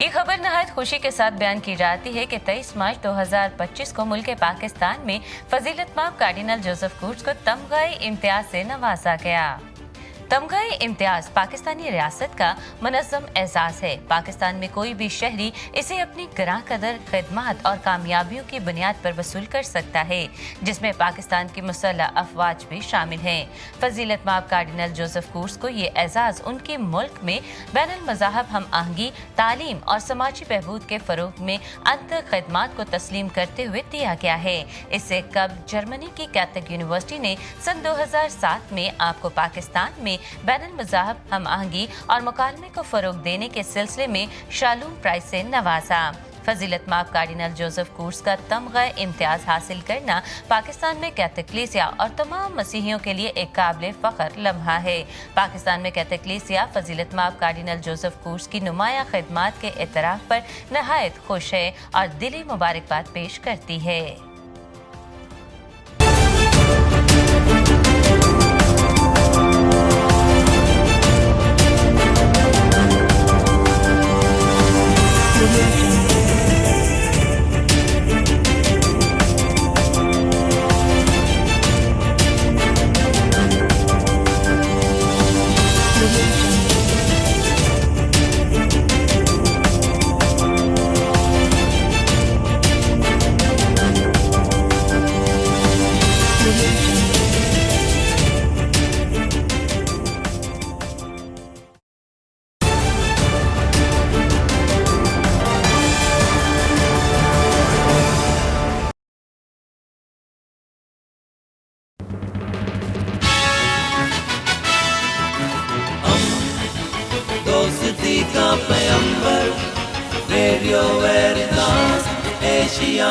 ये खबर नहायत खुशी के साथ बयान की जाती है कि 23 मार्च 2025 को मुल्क पाकिस्तान में फजीलतमाब कार्डिनल जोसेफ कूर्ट्ज को तमगाए इम्तियाज से नवाजा गया। तमगाए इम्तियाज पाकिस्तानी रियासत का मुनज़्ज़म एजाज़ है। पाकिस्तान में कोई भी शहरी इसे अपनी गिरां कदर खिदमत और कामयाबियों की बुनियाद पर वसूल कर सकता है, जिसमें पाकिस्तान की मुसल्लह अफवाज भी शामिल हैं। फजीलतमाब कार्डिनल जोसेफ कूर्ट्ज को ये एजाज़ उनके मुल्क में बैनुल मज़ाहब हम आहंगी, तालीम और समाजी बहबूद के फ़रोग़ में अंत खिदमत को तस्लीम करते हुए दिया गया है। इससे कब जर्मनी की कैथलिक यूनिवर्सिटी ने सन 2007 में आपको पाकिस्तान में बैनुल मज़ाहब हम आहंगी और मुकालमे को फ़रोग़ देने के सिलसिले में शालूम प्राइज़ से नवाजा। फजीलतमाब कार्डिनल जोसेफ कूर्ट्ज का तमग़ा इम्तियाज हासिल करना पाकिस्तान में कैथलिक कलीसिया और तमाम मसीहियों के लिए एक काबिल फ़ख्र लम्हा है। पाकिस्तान में कैथलिक कलीसिया फजीलतमाब कार्डिनल जोसेफ कूर्ट्ज की नुमाया खिदमत के एतराफ़ पर नहायत खुश है और दिली मुबारकबाद पेश करती है। दोस्ती का पैगंबर रेडियो वेरितास एशिया।